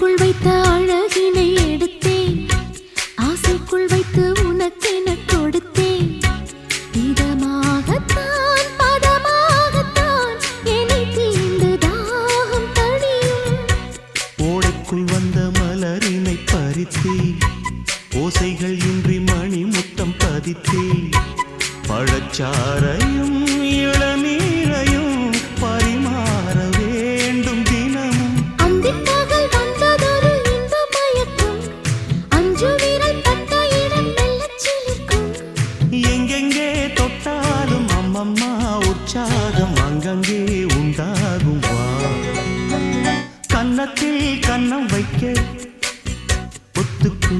ஆடைக்குள் வைத்த அழகினை எடுத்தேன், ஆசைக்குள் வைத்து உனக்கென கொடுத்தேன். இதமாகத்தான் பதமாகத்தான் என்னை தீண்டு தாகம் தணியும். ஓடைக்குள் வந்த மலரினை பறித்தே, ஓசைகள் இன்றி மணி முத்தம் பதித்தே, பழச்சாரையும் இளநீரையும் பரிமாற வேண்டும் தினமும். அந்திப்பகல் வந்ததொரு இன்ப மயக்கம், அஞ்சு விரல் பட்ட இடம் மெல்லச் சிலிர்க்கும். எங்கெங்கே தொட்டாலும் அம்மம்மா உற்சாகம் அங்கங்கே உண்டாகும். வா கன்னத்தில் கன்னம் வைக்க ஒத்துக்கு